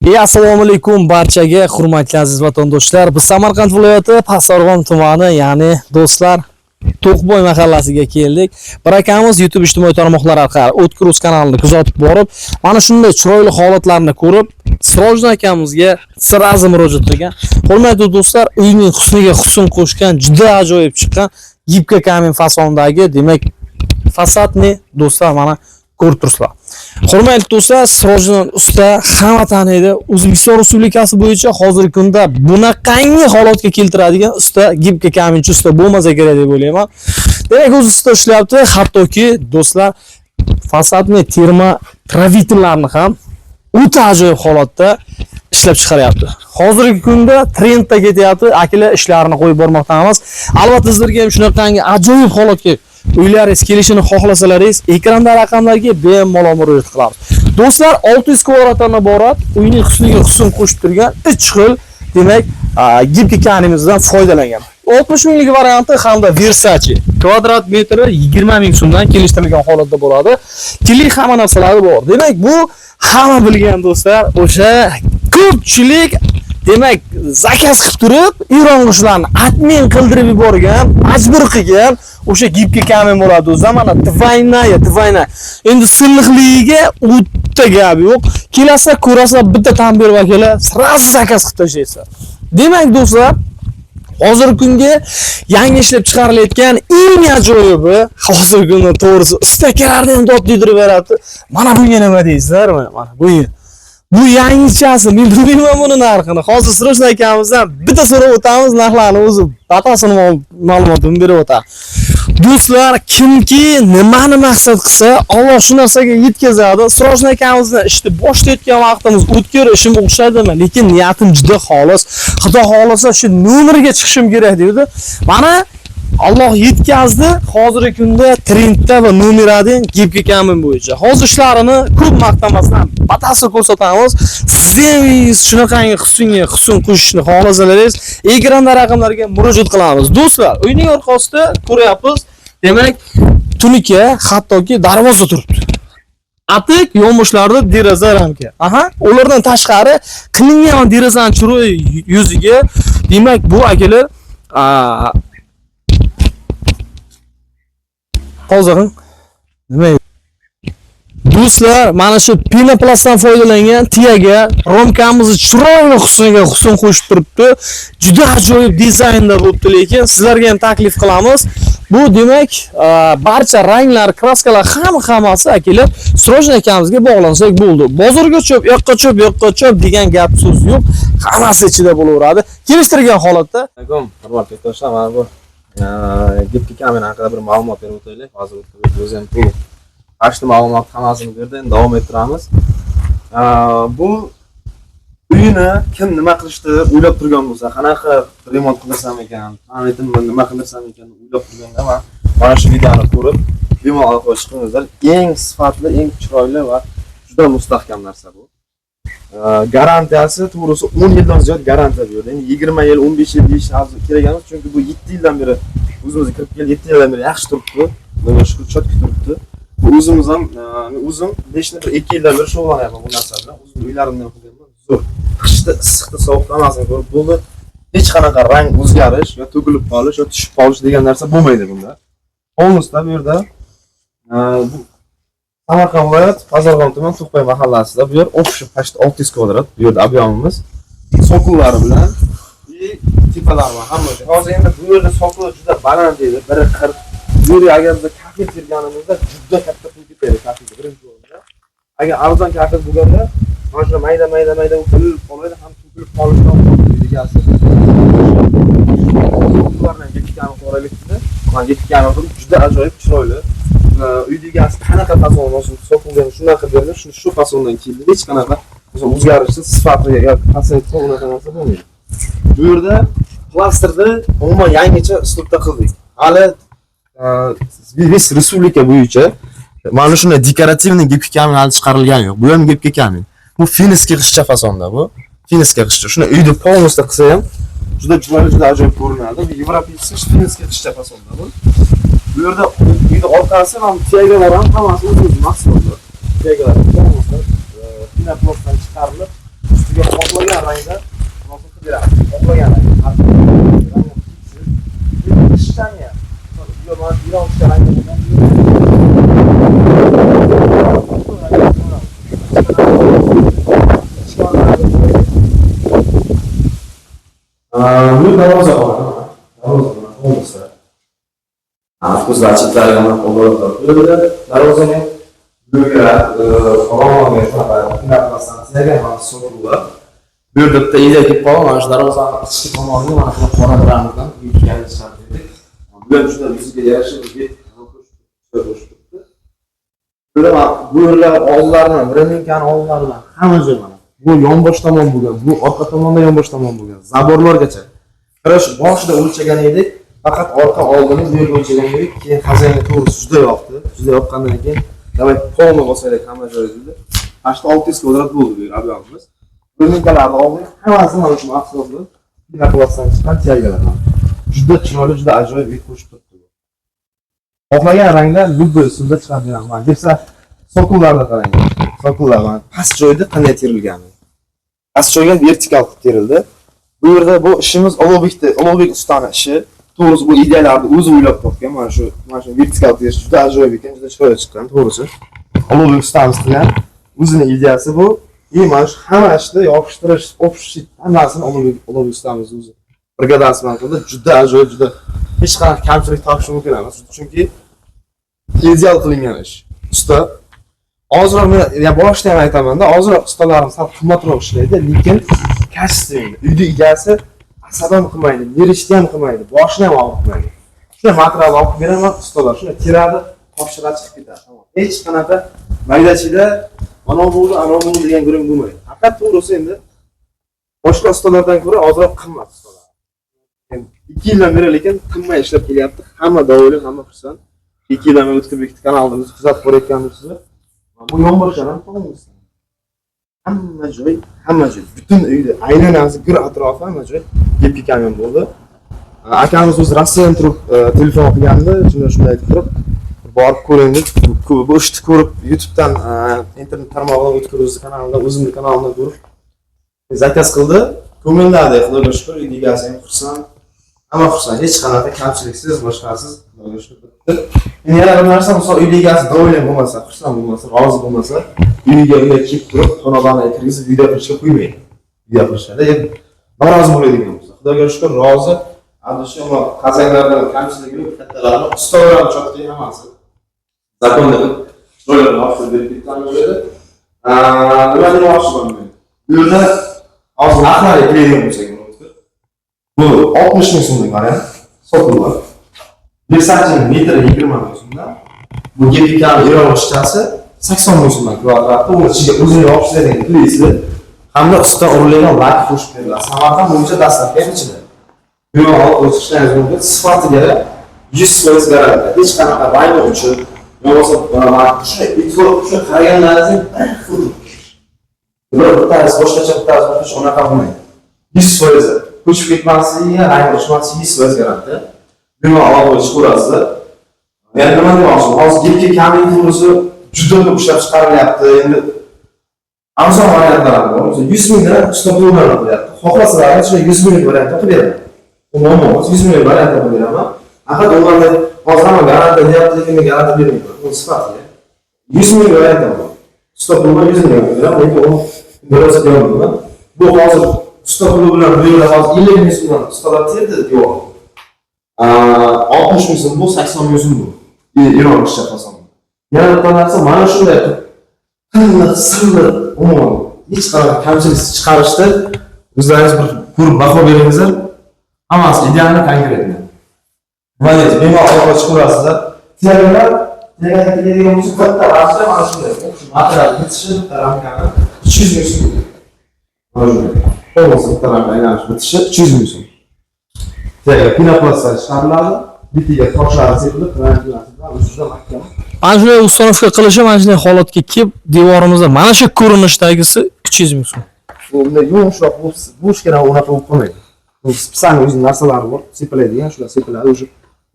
Assalomu alaykum barchaga, hurmatli aziz vatandoshlar. Biz Samarqand viloyati Pastdarg'om tumani, ya'ni do'stlar, To'qboy mahallasiga keldik. Bir akamiz YouTube ijtimoiy tarmoqlar orqali O'tkir.uz kanalini kuzatib borib, mana shunday chiroyli holatlarni ko'rib, Sirojin akamizga sirazi murojaat qilgan. Hurmatli do'stlar, uyning husniga husn qo'shgan, juda ajoyib chiqqan gibka kamin fasondagi, demak, fasadni do'stlar mana ko'rib turibsizlar. Hurmatli do'stlar, Sirojin usta hamma taniydi. O'zbekiston Respublikasi bo'yicha hozirgi kunda bunaqangi holatga keltiradigan usta, gibka kaminchi usta bo'lmasa kerak deb o'ylayman. Demak, o'z usta ishlayapti, hattoki do'stlar fasadni terma travitellarni ham o'ta ajoyib holatda ishlab chiqaryapti. Hozirgi kunda trendda ketyapti, akalar ishlarini qo'yib bormoqdamiz. Albatta sizlarga ham shunaqangi ajoyib holatga uylaringiz kelishini xohlasalaringiz, ekranda raqamlarga bemalol murojaat qilamiz. Do'stlar, 600 kvadratdan iborat uyning husniga husn qo'shib turgan 3 xil, demak, gibka kanimizdan foydalangan. 60 minglik varianti hamda Versace kvadrat metri 20 ming so'mdan kelishtirilgan holatda bo'ladi. Keling, hamma narsalari bor. Demak, bu hamma bilgan do'stlar, o'sha ko'pchilik demak, zakaz qilib turib, irongushlarni admin qildirib yuborgan, majbur qilgan o'sha gibka kamin bo'ladi. Zamana tvayna. Endi silliqligiga o'ta gap yo'q. Kelasa, ko'rasa bitta tan berib akalar, sirasi zakaz qilib tashlaysiz. Demak, do'stlar, hozirgi kunga yangi ishlab chiqarilayotgan eng ajoyibi, hozirgi kunda to'g'risi ustakalarni ham dod dedirib beradi. Mana bunga nima deysizlar? Mana bunga. Bu yangichasi, men bilmayman buni narxini. Hozir Sirojin akamizdan bitta so'rab o'tamiz, narxlarni o'zi batafsil ma'lumotini berib o'tadi. Do'stlar, kimki nimani maqsad qilsa, Alloh shu narsaga yetkazadi. Sirojin akamizdan ishni boshlayotgan vaqtimiz o'tkir ishim o'xshadimi, lekin niyatim juda xolis. Xudo xolasa shu nomerga chiqishim kerak dedi. Mana Alloh yetkazdi. Hozirgi kunda trendda va nomeradin gibka kamin bo'yicha. Hozir ishlarini ko'p maqtamasdan batafsil ko'rsatamiz. Sizingiz shunaqangi husn qo'shishni xohlasalaringiz, ekranda raqamlarga murojaat qilamiz. Do'stlar, uyning orqasida ko'ryapmiz. Demak, tunika, hattoki darvoza turibdi. Atik yo'mushlarda deraza ramka. Ulardan tashqari qilingan derazaning chiroy yuziga, demak, bu akalar hozir nima? Do'stlar, mana shu pinoplastdan foydalangan tiyaga romkamizni chiroyli husniga husn qo'shib turibdi. Juda ajoyib dizaynda bo'libdi, lekin sizlarga ham taklif qilamiz. Bu demak, barcha ranglar, kraskalar hammasi akalar Sirojin akamizga bog'lansak bo'ldi. Bozorga cho'p, yoqqa cho'p degan gap so'z yo'q. Hammasi ichida bo'laveradi. Kelishtirgan holatda. Hurmatli do'stlar, mana bu gibka kamin haqida bir ma'lumot berib o'taylik. Hozir o'zim to'liq ashli ma'lumot hammasini berdi, endi davom ettiramiz. Bu uyni kim nima qilishni o'ylab turgan bo'lsa, qanaqa remont qilarsam ekan, nima qilarsam ekan o'ylab turganda mana shu videoni ko'rib, bemalol qo'yib chiqingizlar. Eng sifatli, eng chiroyli va juda mustahkam narsa bu. Garantiyasi to'g'risi 10 yildan ziyod garantiya berdi. Endi 20 yil, 15 yil deyish kerak emas, chunki bu 7 yildan beri o'zimizga kirib kelgan, 7 yildan beri yaxshi turibdi. Menga shukur chotki turibdi. O'zimiz ham o'zim 2 yildan beri shug'ullanyapman bu narsa bilan. O'zim uylarimdan qilganman. Zo'r. Qishda issiqda, sovuqda hammasini ko'rib bo'ldi. Hech qanaqa rang o'zgarish yo to'kilib qolish yo tushib qolish degan narsa bo'lmaydi bunda. Polnosda bu yerda bu Samarqand viloyati Pastdarg'om tumani To'qboy mahallasida, bu yer общий почти 600 kvadrat, bu yerda ob'yomimiz. Sokullari bilan tepalar bor hammaga. Hozir endi bu yerda sokular juda baland edi, 1.40. Bu yerga agar biz kafet berganimizda juda katta pul ketadi kafet birinchi o'rinda. Agar arzon kafet bo'lganda, mana shu mayda o'tilib qoladi, ham to'kilib qolishdan egasi. Sokulardan ketgan qoralikda, mana ketgan juda ajoyib chiroyli. Uyning egasi qanaqa fason bo'lsin, sokulgan shunaqa berdi, shu fasondan keldi. Hech qanaqa o'zgarishsiz sifatiga yoki pasaytgan unaqa narsa bo'lmaydi. Bu yerda plastrni umuman yangicha uslubda qildik. Hali respublika bo'yicha mana shunday dekorativniy gibka kamin hali chiqarilgan yo'q. Bu ham gibka kamin. Bu finskiy qishcha fasonda bu. Finskiy qishcha. Shuni uyda polnosda qilsa ham juda chiroyli, juda ajoyib ko'rinadi. Bu yevropeyskiy finskiy qishcha fasonda bu. Bu yerda uyda orqasi ham tiyaga ham hammasi o'z mahsulotlar. Tiyaga polnosda pinoplastdan chiqarilib, ustiga xohlagan rangda munosib beramiz. Xohlagan rangda. Ishchanya. Yo, mana bu bu darvoza bor. Darvoza olmasa. Ko'zlar chetlariga ham qo'llar turibdi. Darvozaning buyoqqa qorong'uga shunaqa stansiyaga ham so'rilib. Bu yerda bitta ega kelib qolgan, mana shu darvozaning ichki tomoniga mana shu qora bilan yutgan chiqardik. Bu ham juda bizga yarashib bu yerlar oldlardan, Bremenkani oldlaridan hamma joy mana. Bu yonbosh tomon bo'lgan, bu orqa tomonda yonbosh tomon bo'lgan. Zaborlargacha. Qarash boshida o'lchagan edik, faqat orqa oldini bu yerga o'lchagan edik. Keyin xazanga to'g'risi juda yoqdi. Juda yoqqandan keyin davay polni bosaylik hamma joyida. 600 kvadrat bo'ldi bu yer ob'yomimiz. Bremenkalarni oldik, hammasi mana shu mahsulotlar. Pinaklasidan chiqqan tergalar. Juda chiroyli, juda ajoyib hid qo'shib turibdi. Xohlagan ranglar любой usulda chiqarib beraman. Desa, sokullarni qarang. Sokullar mana past joyda qanday terilgani. Past joyga vertikal qilib terildi. Bu yerda bu ishimiz Ulug'bek ustaning ishi. To'g'risi bu ideyalarni o'zi o'ylab topgan. Mana shu vertikal terish juda ajoyib ekan, juda chiroyli chiqqan, to'g'risi. Ulug'bek ustamiz qilgan o'zining ideyasi bu. Mana shu hamma ishni yopishtirish, o'pishit hammasini Ulug'bek ustamiz o'zi brigadasi bilan qildi. Juda ajoyib, juda hech qanaqa kamchilik topish mumkin emas. Chunki ideal qilingan ish. Usta hozirroq men boshida ham aytaman-da, hozirroq ustalarimiz sal qimmatroq ishlaydi, lekin kachественно. Uyda egasi asabam qilmaydi, berishni ham qilmaydi, boshini ham olib qilmaydi. Shuna material olib beraman, ustalar shuna tiradi, topshiradi chiqib ketadi. Tamom. Hech qanaqa maydachida ana bu degan gurum bo'lmaydi. Faqat to'g'risi endi boshqa ustalardan ko'ra ozroq qimmat ustalar. 2 yildan beri lekin qimmat ishlab kelyapti. Hamma do'yli, hamma xursand. 2 yildan beri O'tkir Bekit kanalida biz kuzatib borayotganmiz. Bu yonboshlar ham to'g'risi. Hamma joy, butun uyda aylanasi, gir atrofi hamma joy yepki kamyon bo'ldi. Akamiz o'zi Rossiyadan turib telefon qilgandi, shunday aytib turib, borib ko'rindik. Bu ishni ko'rib YouTubedan internet tarmog'idan O'tkir o'zi kanalidan, o'zimning kanalimdan ko'rib zakaz qildi. Ko'ngildagi Xudoga shukr, egasi ham xursand. Hamma xursand, hech qanaqa kamchiliksiz, boshqasiz Xudoga shukr. Endi yana bir narsa, misol uyda egasi do'yli bo'lmasa, xursand bo'lmasa, rozi bo'lmasa, uyga kelib turib, xonadonga kirgizib video qilishga qo'ymaydi. Video qilishadi. Endi norozi bo'ladigan bo'lsa, Xudoga shukr, rozi. Adashim qazanglardan kamchiligi yo'q, kattalarni ustalarni chotdi hammasi. Zakonda chiroyli hafta berib ketgan joyda. Nima demoqchiman men? Bu yerda hozir narxlar aytadigan bo'lsak, bu 60 ming so'mlik variant sotiladi. 1 santim metr 20 ming so'mdan. Bu gepikani Eron ishchasi 80 ming so'mdan kvadratda, uni ichiga o'zini yopishtiradigan plitasi hamda ustidan urilgan lak qo'shib beriladi. Samarqand bo'yicha dastlabki ichida. Bu yo'l o'tishdan mumkin, sifatiga 100% garantiya. Hech qanaqa rang uchun yo'lsa shunday e'tibor uchun qaraganlaringiz bittasi boshqacha bittasi unaqa bo'lmaydi. 100% ko'chib ketmasligiga, rang o'chmasligiga 100% garantiya. Bino olib chiqarasiz. Men nima demoqchiman? Hozir yilki kamin to'g'risi juda ko'p ishlab chiqarilyapti. Endi arzon variantlar bor. 100 mingdan stoplarlar bo'lyapti. Xohlasalar, shunday 100 ming variant topib beraman. Umuman 100 ming variant topib beraman. Faqat ularga hozir ham garantiya deyapti, lekin garantiya bermayman. Bu sifatga 100 ming variant bor. Stoplar 100 ming beraman, lekin u biroz deyapman. Bu hozir stoplar bilan bu yerda hozir 50 ming so'mdan stoplar terdi yo'q. 60 ming so'm bu, 80 ming so'm bu. Eron ishchi qason. Yana bir narsa mana shunday qilib sirli umuman hech qanaqa kamchiliksiz chiqarishdi. O'zlaringiz bir ko'rib baho beringizlar. Hammasi idealni konkretni. Mana bemalol ochib ko'rasizlar. Tergalar tegadigan bo'lsa katta rasmda mana shunday. Material bitishi ramkani 300 ming so'm. Mana shunday. To'g'risi ramka aylanish bitishi 300 ming so'm. Pinoplastlar chiqariladi, bitiga toshlar sepilib, ranglantiriladi, juda mahkam. Mana shunday ustonovka qilishi, mana shunday holatga kelib, devorimizda mana shu ko'rinishdagisi 300 ming so'm. Bunda yumshoq bu ishga unaqa bo'lib qolmaydi. Bu spesial o'z narsalari bor, sepiladigan, shular sepiladi, o'sha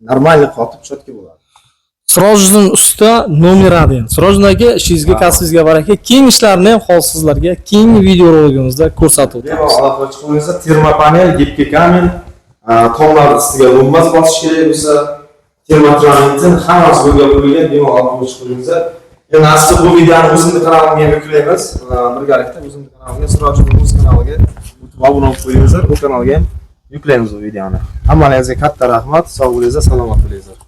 normalniy qotib chotga bo'ladi. Sirojning usta nomer 1. Sirojning aka, ishingizga, kasbingizga baraka. Keng ishlarni ham hozir sizlarga keyingi videoroligimizda ko'rsatib o'tamiz. Aloqa chiqib termopanel, gibki kamin, tomlar ustiga lumba bosish kerak bo'lsa, termotramentni hammasi bo'lib qo'yilgan, bemalol aloqa chiqib Endi asli bu videoni o'zimning kanalimga yuklaymiz. Birgalikda o'zimning kanalimga, Sirojning o'z kanaliga YouTube obuna bo'lib qo'yingizlar, bu kanalga ham yuklaymiz bu videoni. Hammalaringizga katta rahmat, sog' bo'lingizlar, salomat bo'lingizlar.